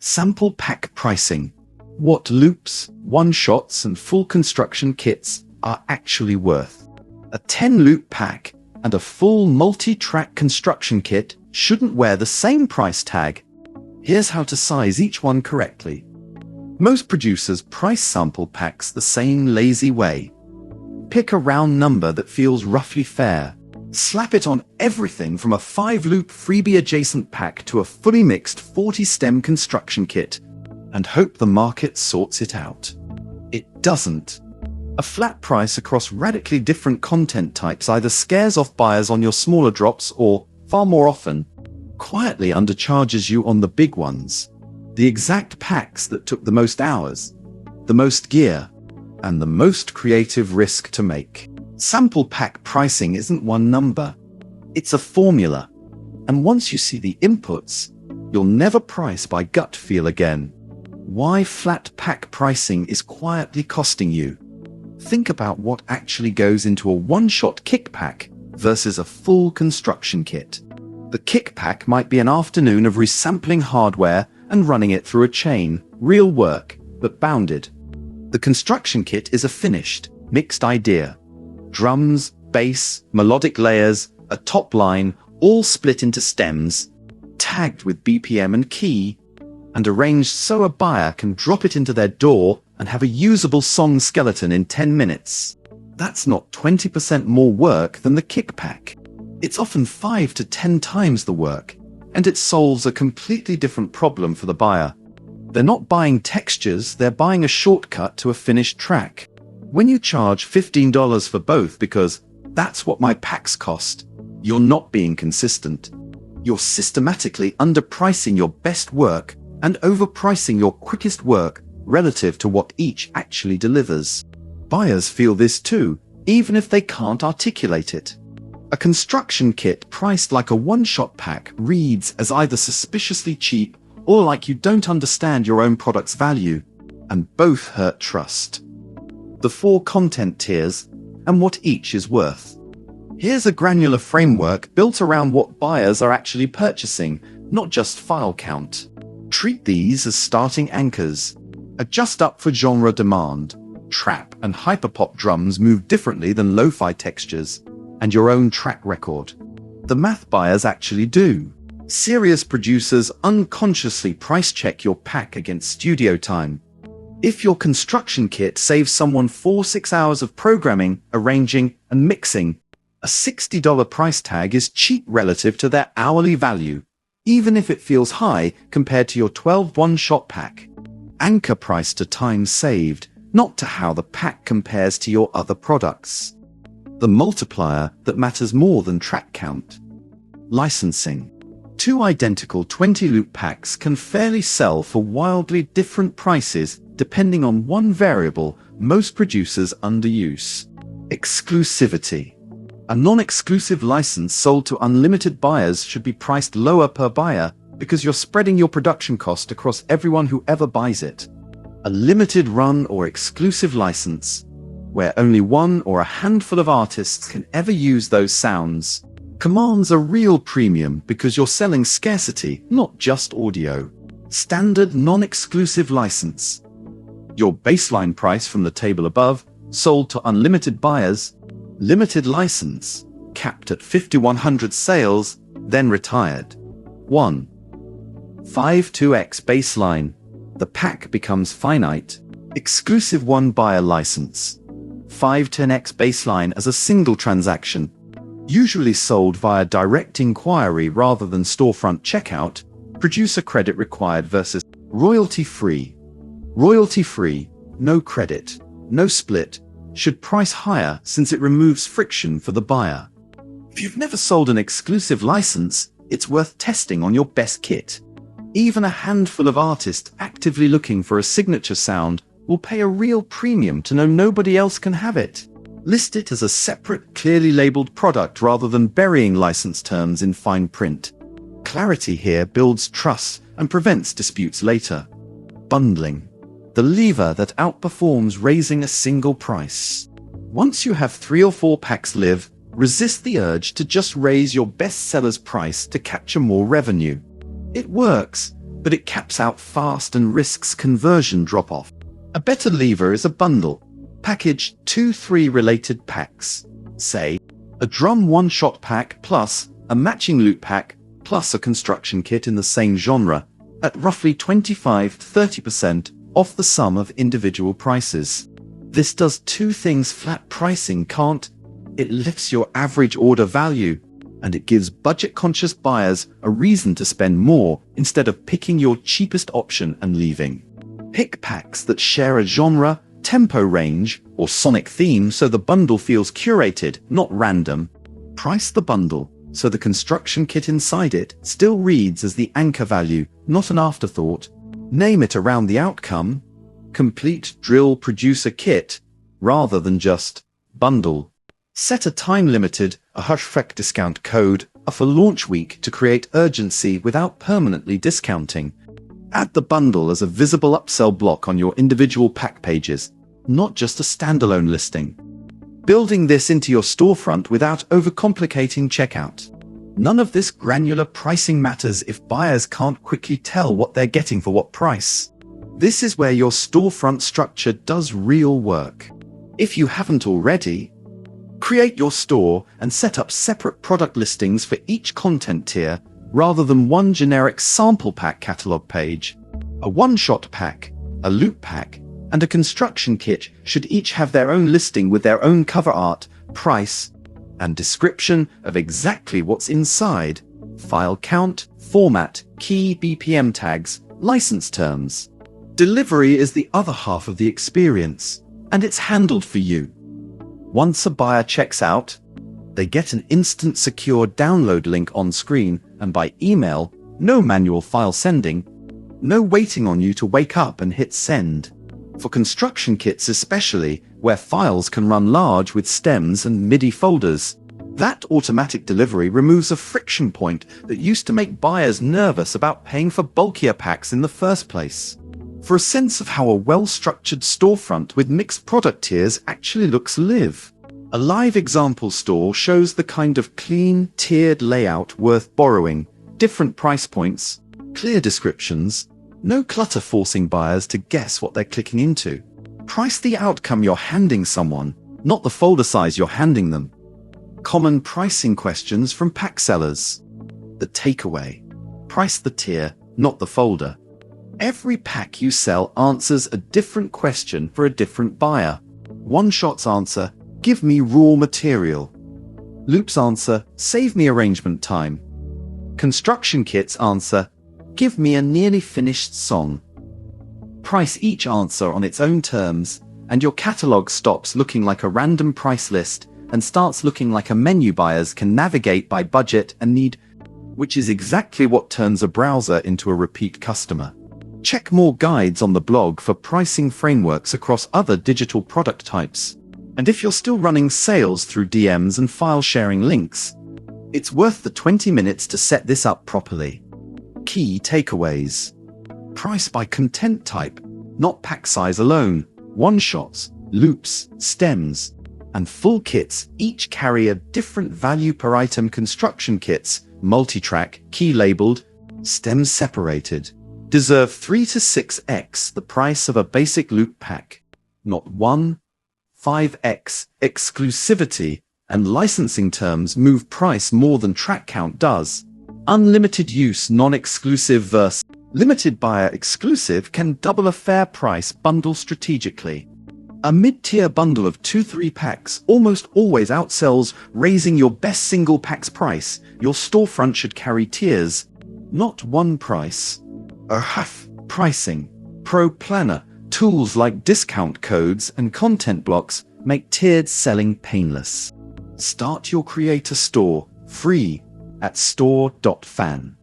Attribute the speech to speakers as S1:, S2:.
S1: Sample pack pricing. What loops, one-shots, and full construction kits are actually worth. A 10-loop pack and a full multi-track construction kit shouldn't wear the same price tag. Here's how to size each one correctly. Most producers price sample packs the same lazy way. Pick a round number that feels roughly fair. Slap it on everything from a 5-loop freebie adjacent pack to a fully mixed 40-stem construction kit, and hope the market sorts it out. It doesn't. A flat price across radically different content types either scares off buyers on your smaller drops or, far more often, quietly undercharges you on the big ones. The exact packs that took the most hours, the most gear, and the most creative risk to make. Sample pack pricing isn't one number. It's a formula. And once you see the inputs, you'll never price by gut feel again. Why flat pack pricing is quietly costing you. Think about what actually goes into a one-shot kick pack versus a full construction kit. The kick pack might be an afternoon of resampling hardware and running it through a chain, real work, but bounded. The construction kit is a finished, mixed idea. Drums, bass, melodic layers, a top line, all split into stems, tagged with BPM and key, and arranged so a buyer can drop it into their door and have a usable song skeleton in 10 minutes. That's not 20% more work than the kick pack. It's often 5 to 10 times the work, and it solves a completely different problem for the buyer. They're not buying textures, they're buying a shortcut to a finished track. When you charge $15 for both because that's what my packs cost, you're not being consistent. You're systematically underpricing your best work and overpricing your quickest work relative to what each actually delivers. Buyers feel this too, even if they can't articulate it. A construction kit priced like a one-shot pack reads as either suspiciously cheap or like you don't understand your own product's value, and both hurt trust. The 4 content tiers, and what each is worth. Here's a granular framework built around what buyers are actually purchasing, not just file count. Treat these as starting anchors. Adjust up for genre demand. Trap and hyperpop drums move differently than lo-fi textures, and your own track record. The math buyers actually do. Serious producers unconsciously price check your pack against studio time. If your construction kit saves someone 4-6 hours of programming, arranging, and mixing, a $60 price tag is cheap relative to their hourly value, even if it feels high compared to your 12 one-shot pack. Anchor price to time saved, not to how the pack compares to your other products. The multiplier that matters more than track count. Licensing. 2 identical 20-loop packs can fairly sell for wildly different prices depending on one variable most producers underuse: exclusivity. A non-exclusive license sold to unlimited buyers should be priced lower per buyer because you're spreading your production cost across everyone who ever buys it. A limited run or exclusive license, where only one or a handful of artists can ever use those sounds, commands a real premium because you're selling scarcity, not just audio. Standard non-exclusive license. Your baseline price from the table above, sold to unlimited buyers. Limited license, capped at 5,100 sales, then retired. 1. 5-2x baseline. The pack becomes finite. Exclusive one buyer license. 5-10x baseline as a single transaction. Usually sold via direct inquiry rather than storefront checkout. Producer credit required versus royalty-free. Royalty-free, no credit, no split, should price higher since it removes friction for the buyer. If you've never sold an exclusive license, it's worth testing on your best kit. Even a handful of artists actively looking for a signature sound will pay a real premium to know nobody else can have it. List it as a separate, clearly labeled product rather than burying license terms in fine print. Clarity here builds trust and prevents disputes later. Bundling. The lever that outperforms raising a single price. Once you have 3 or 4 packs live, resist the urge to just raise your best seller's price to capture more revenue. It works, but it caps out fast and risks conversion drop-off. A better lever is a bundle. Package 2-3 related packs. Say, a drum one-shot pack plus a matching loot pack plus a construction kit in the same genre at roughly 25-30% off the sum of individual prices. This does two things flat pricing can't. It lifts your average order value, and it gives budget-conscious buyers a reason to spend more instead of picking your cheapest option and leaving. Pick packs that share a genre, tempo range, or sonic theme so the bundle feels curated, not random. Price the bundle so the construction kit inside it still reads as the anchor value, not an afterthought. Name it around the outcome, complete drill producer kit, rather than just bundle. Set a time-limited, a hushfreck discount code for launch week to create urgency without permanently discounting. Add the bundle as a visible upsell block on your individual pack pages, not just a standalone listing. Building this into your storefront without overcomplicating checkout. None of this granular pricing matters if buyers can't quickly tell what they're getting for what price. This is where your storefront structure does real work. If you haven't already, create your store and set up separate product listings for each content tier rather than one generic sample pack catalog page. A one-shot pack, a loot pack, and a construction kit should each have their own listing with their own cover art, price, and description of exactly what's inside, file count, format, key BPM tags, license terms. Delivery is the other half of the experience, and it's handled for you. Once a buyer checks out, they get an instant secure download link on screen and by email, no manual file sending, no waiting on you to wake up and hit send. For construction kits especially, where files can run large with stems and MIDI folders, that automatic delivery removes a friction point that used to make buyers nervous about paying for bulkier packs in the first place. For a sense of how a well-structured storefront with mixed product tiers actually looks live. A live example store shows the kind of clean, tiered layout worth borrowing, different price points, clear descriptions, no clutter forcing buyers to guess what they're clicking into. Price the outcome you're handing someone, not the folder size you're handing them. Common pricing questions from pack sellers. The takeaway. Price the tier, not the folder. Every pack you sell answers a different question for a different buyer. One-shot's answer, give me raw material. Loop's answer, save me arrangement time. Construction kit's answer, give me a nearly finished song. Price each answer on its own terms, and your catalog stops looking like a random price list and starts looking like a menu buyers can navigate by budget and need, which is exactly what turns a browser into a repeat customer. Check more guides on the blog for pricing frameworks across other digital product types. And if you're still running sales through DMs and file sharing links, it's worth the 20 minutes to set this up properly. Key takeaways. Price by content type, not pack size alone. One-shots, loops, stems, and full kits each carry a different value per item. Construction kits, multi-track, key labeled, stems separated, deserve 3 to 6x the price of a basic loop pack, not 5x. Exclusivity and licensing terms move price more than track count does. Unlimited use non-exclusive versus limited buyer exclusive can double a fair price bundle strategically. A mid-tier bundle of 2-3 packs almost always outsells raising your best single pack's price. Your storefront should carry tiers, not one price. Pricing. Pro Planner. Tools like discount codes and content blocks make tiered selling painless. Start your creator store free at store.fan.